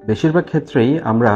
বেশিরভাগ ক্ষেত্রেই আমরা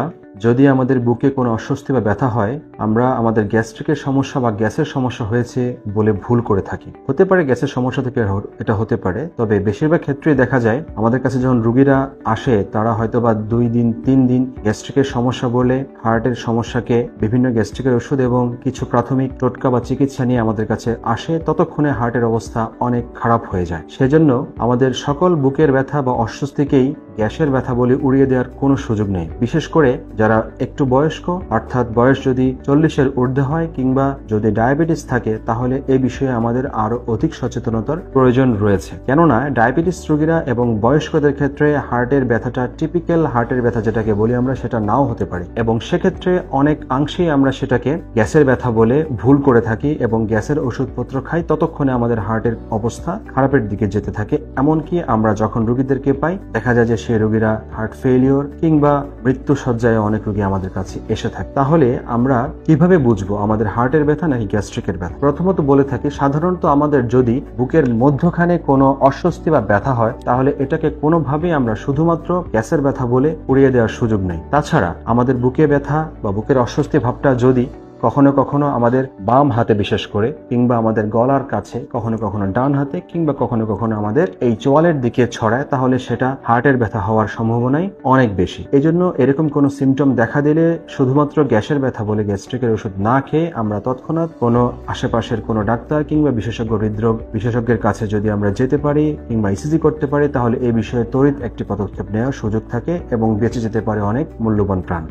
যদি আমাদের বুকে কোনো অস্বস্তি বা ব্যথা হয়, আমরা আমাদের গ্যাস্ট্রিকের সমস্যা বা গ্যাসের সমস্যা হয়েছে বলে ভুল করে থাকি। হতে পারে গ্যাসের সমস্যা থেকে এটা হতে পারে, তবে বেশিরভাগ ক্ষেত্রেই দেখা যায় আমাদের কাছে যখন রুগীরা আসে তারা হয়তো বা 2 দিন 3 দিন গ্যাস্ট্রিকের সমস্যা বলে হার্টের সমস্যাকে বিভিন্ন গ্যাস্ট্রিকের ওষুধ এবং কিছু প্রাথমিক টোটকা বা চিকিৎসা নিয়ে আমাদের কাছে আসে, ততক্ষণে হার্টের অবস্থা অনেক খারাপ হয়ে যায়। সেজন্য আমাদের সকল বুকের ব্যথা বা অস্বস্তিকেই গ্যাসের ব্যথা বলে উড়িয়ে দেওয়ার কোনো সুযোগ নেই। বিশেষ করে যারা একটু বয়স্ক, অর্থাৎ বয়স যদি 40-এর ঊর্ধ্বে হয় কিংবা যদি ডায়াবেটিস থাকে, তাহলে এই বিষয়ে আমাদের আরো অধিক সচেতনতার প্রয়োজন রয়েছে। কেননা ডায়াবেটিস রোগীরা এবং বয়স্কদের ক্ষেত্রে হার্টের ব্যথাটা টিপিক্যাল হার্টের ব্যথা যেটাকে বলি আমরা, সেটা নাও হতে পারে এবং সেক্ষেত্রে অনেক অংশেই আমরা সেটাকে গ্যাসের ব্যথা বলে ভুল করে থাকি এবং গ্যাসের ওষুধপত্র খাই, ততক্ষণে আমাদের হার্টের অবস্থা খারাপের দিকে যেতে থাকে। এমনকি আমরা যখন রোগীদেরকে পাই দেখা যায় যে সে রোগীরা হার্ট ফেলিওর কিংবা মৃত্যু সজ্জায় অনেক রোগী আমাদের কাছে এসে থাকে। তাহলে আমরা কিভাবে বুঝবো আমাদের হার্টের ব্যথা নাকি গ্যাস্ট্রিকের ব্যথা? প্রথমত বলে থাকি, সাধারণত আমাদের যদি বুকের মধ্যখানে কোনো অস্বস্তি বা ব্যথা হয়, তাহলে এটাকে কোনোভাবেই আমরা শুধুমাত্র গ্যাসের ব্যথা বলে উড়িয়ে দেওয়ার সুযোগ নেই। তাছাড়া আমাদের বুকে ব্যথা বা বুকের অস্বস্তি ভাবটা যদি কখনো কখনো আমাদের বাম হাতে বিশেষ করে কিংবা আমাদের গলার কাছে, কখনো কখনো ডান হাতে কিংবা কখনো কখনো আমাদের এই চোয়ালের দিকে ছড়ায়, তাহলে সেটা হার্টের ব্যথা হওয়ার সম্ভাবনাই অনেক বেশি। এই জন্য এরকম কোনো সিমটম দেখা দিলে শুধুমাত্র গ্যাসের ব্যথা বলে গ্যাস্ট্রিকের ওষুধ না খেয়ে আমরা তৎক্ষণাৎ কোনো আশেপাশের কোনো ডাক্তার কিংবা বিশেষজ্ঞ হৃদরোগ বিশেষজ্ঞের কাছে যদি আমরা যেতে পারি কিংবা ইসিজি করতে পারি, তাহলে এই বিষয়ে ত্বরিত একটি পদক্ষেপ নেওয়ার সুযোগ থাকে এবং বেঁচে যেতে পারে অনেক মূল্যবান প্রাণ।